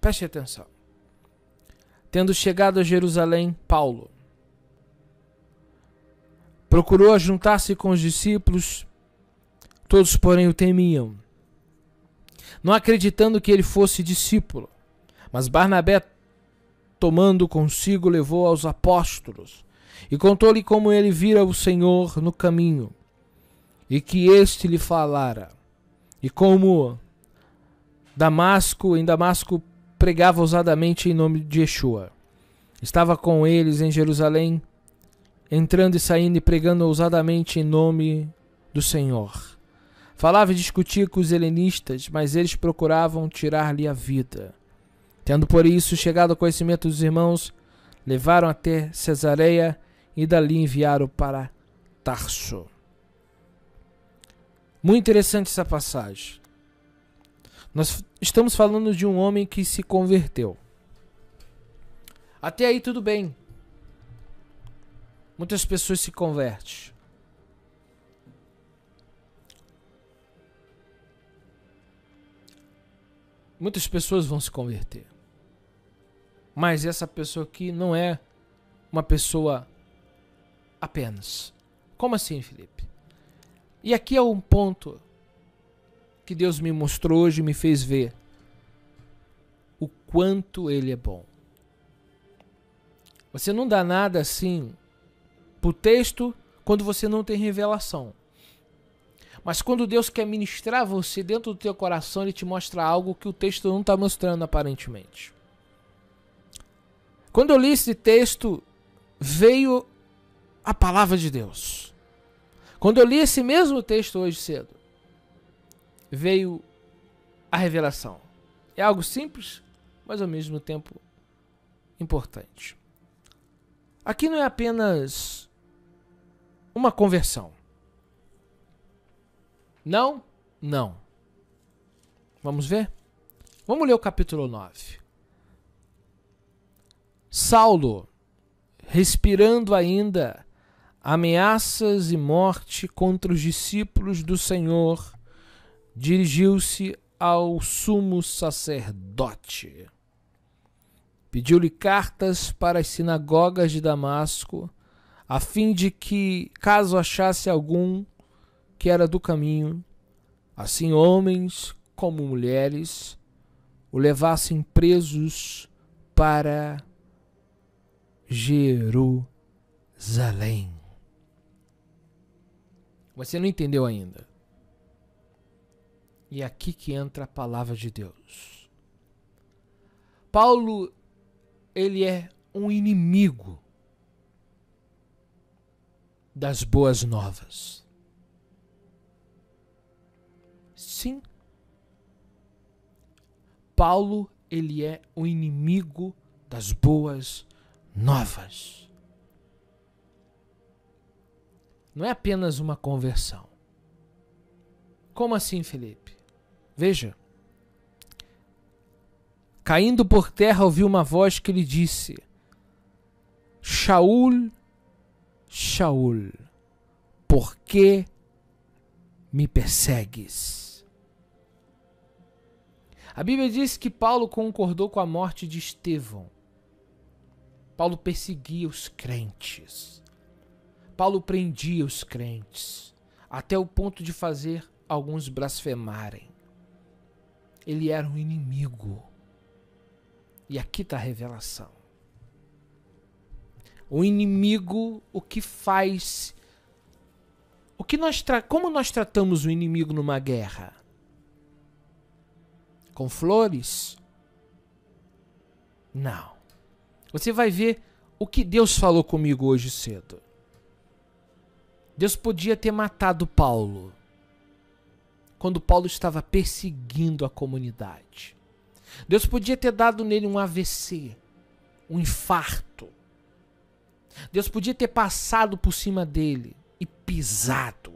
Preste atenção. Tendo chegado a Jerusalém, Paulo procurou ajuntar-se com os discípulos, todos, porém, o temiam, não acreditando que ele fosse discípulo. Mas Barnabé, tomando consigo, levou aos apóstolos e contou-lhe como ele vira o Senhor no caminho e que este lhe falara, e como em Damasco pregava ousadamente em nome de Yeshua. Estava com eles em Jerusalém, entrando e saindo e pregando ousadamente em nome do Senhor. Falava e discutia com os helenistas, mas eles procuravam tirar-lhe a vida. Tendo por isso chegado ao conhecimento dos irmãos, levaram até Cesareia e dali enviaram para Tarso. Muito interessante essa passagem. Nós estamos falando de um homem que se converteu. Até aí tudo bem. Muitas pessoas se convertem. Muitas pessoas vão se converter. Mas essa pessoa aqui não é uma pessoa apenas. Como assim, Felipe? E aqui é um ponto que Deus me mostrou hoje e me fez ver o quanto Ele é bom. Você não dá nada assim pro texto quando você não tem revelação. Mas quando Deus quer ministrar você dentro do teu coração, Ele te mostra algo que o texto não está mostrando aparentemente. Quando eu li esse texto, veio a palavra de Deus. Quando eu li esse mesmo texto hoje cedo, veio a revelação. É algo simples, mas ao mesmo tempo importante. Aqui não é apenas uma conversão. Não, não. Vamos ver? Vamos ler o capítulo 9. Saulo, respirando ainda ameaças e morte contra os discípulos do Senhor, dirigiu-se ao sumo sacerdote. Pediu-lhe cartas para as sinagogas de Damasco, a fim de que, caso achasse algum que era do caminho, assim homens como mulheres, o levassem presos para Jerusalém. Você não entendeu ainda. E é aqui que entra a palavra de Deus. Paulo, ele é um inimigo das boas novas. Sim. Paulo, ele é o inimigo das boas novas. Não é apenas uma conversão. Como assim, Felipe? Veja. Caindo por terra, ouviu uma voz que lhe disse: Shaul, Shaul, por que me persegues? A Bíblia diz que Paulo concordou com a morte de Estevão. Paulo perseguia os crentes. Paulo prendia os crentes, até o ponto de fazer alguns blasfemarem. Ele era um inimigo. E aqui está a revelação. O inimigo, o que faz... Como nós tratamos o inimigo numa guerra? Com flores? Não. Você vai ver o que Deus falou comigo hoje cedo. Deus podia ter matado Paulo quando Paulo estava perseguindo a comunidade. Deus podia ter dado nele um AVC, um infarto. Deus podia ter passado por cima dele e pisado.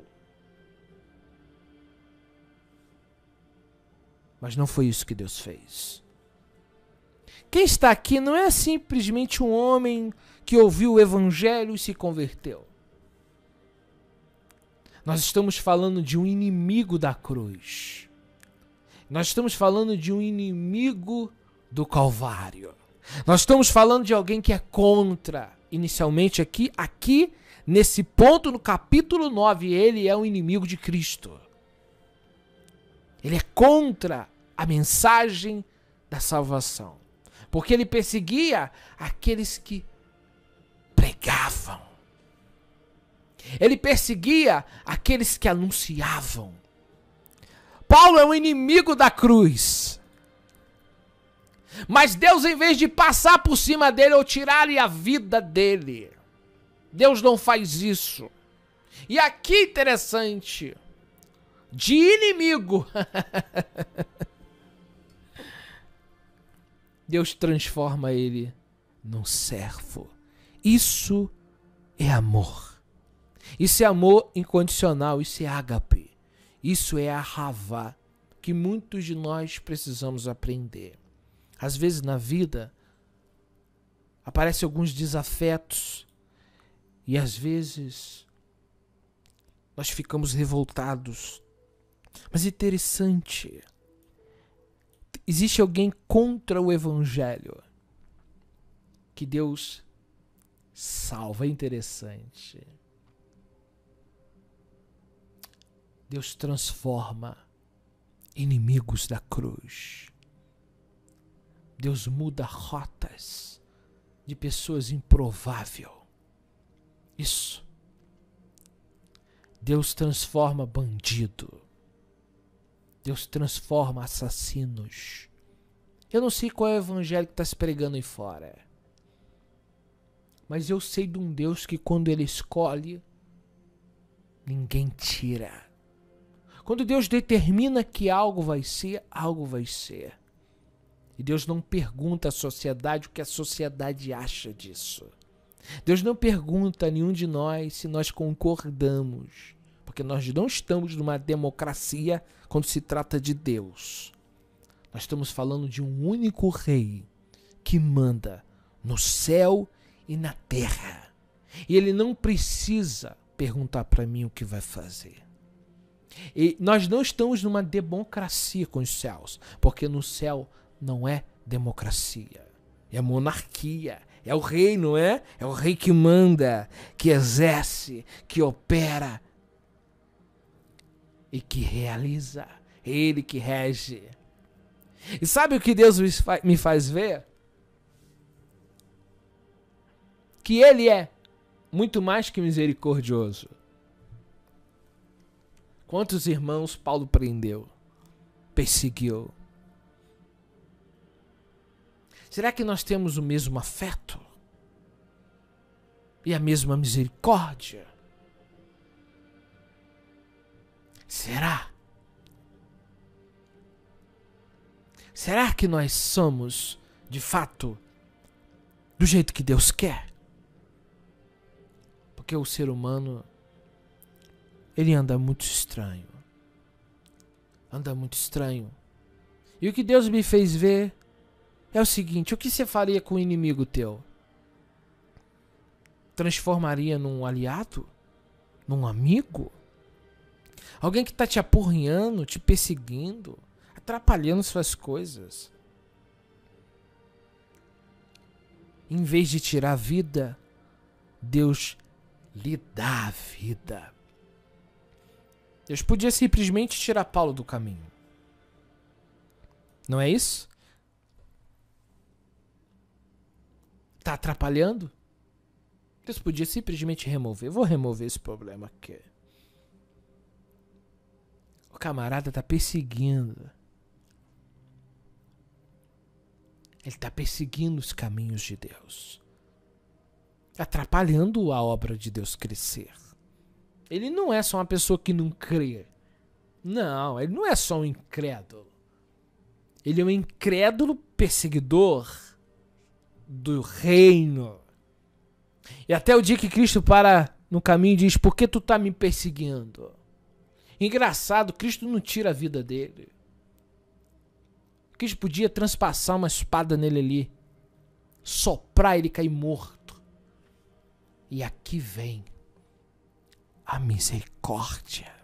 Mas não foi isso que Deus fez. Quem está aqui não é simplesmente um homem que ouviu o evangelho e se converteu. Nós estamos falando de um inimigo da cruz. Nós estamos falando de um inimigo do Calvário. Nós estamos falando de alguém que é contra. Inicialmente aqui nesse ponto, no capítulo 9, ele é um inimigo de Cristo. Ele é contra a mensagem da salvação. Porque ele perseguia aqueles que pregavam. Ele perseguia aqueles que anunciavam. Paulo é um inimigo da cruz. Mas Deus, em vez de passar por cima dele ou tirar-lhe a vida dele, Deus não faz isso. E aqui interessante, de inimigo, Deus transforma ele num servo. Isso é amor. Isso é amor incondicional, isso é ágape. Isso é a Havá, que muitos de nós precisamos aprender. Às vezes na vida, aparecem alguns desafetos e às vezes nós ficamos revoltados. Mas é interessante, existe alguém contra o Evangelho que Deus salva. É interessante. Deus transforma inimigos da cruz. Deus muda rotas de pessoas improváveis. Isso. Deus transforma bandido. Deus transforma assassinos. Eu não sei qual é o evangelho que está se pregando aí fora. Mas eu sei de um Deus que quando Ele escolhe, ninguém tira. Quando Deus determina que algo vai ser, algo vai ser. E Deus não pergunta à sociedade o que a sociedade acha disso. Deus não pergunta a nenhum de nós se nós concordamos. Porque nós não estamos numa democracia quando se trata de Deus. Nós estamos falando de um único rei que manda no céu e na terra. E Ele não precisa perguntar para mim o que vai fazer. E nós não estamos numa democracia com os céus, porque no céu não é democracia, é monarquia, é o rei, não é? É o rei que manda, que exerce, que opera e que realiza, é Ele que rege. E sabe o que Deus me faz ver? Que Ele é muito mais que misericordioso. Quantos irmãos Paulo prendeu, perseguiu? Será que nós temos o mesmo afeto? E a mesma misericórdia? Será? Será que nós somos, de fato, do jeito que Deus quer? Porque o ser humano, ele anda muito estranho. Anda muito estranho. E o que Deus me fez ver é o seguinte: o que você faria com o inimigo teu? Transformaria num aliado? Num amigo? Alguém que está te apurrinhando, te perseguindo, atrapalhando suas coisas. Em vez de tirar a vida, Deus lhe dá a vida. Deus podia simplesmente tirar Paulo do caminho. Não é isso? Está atrapalhando? Deus podia simplesmente remover. Vou remover esse problema aqui. O camarada está perseguindo. Ele está perseguindo os caminhos de Deus. Atrapalhando a obra de Deus crescer. Ele não é só uma pessoa que não crê. Não, ele não é só um incrédulo. Ele é um incrédulo perseguidor do reino. E até o dia que Cristo para no caminho e diz: por que tu está me perseguindo? Engraçado, Cristo não tira a vida dele. Cristo podia transpassar uma espada nele ali, soprar ele cair morto. E aqui vem a misericórdia.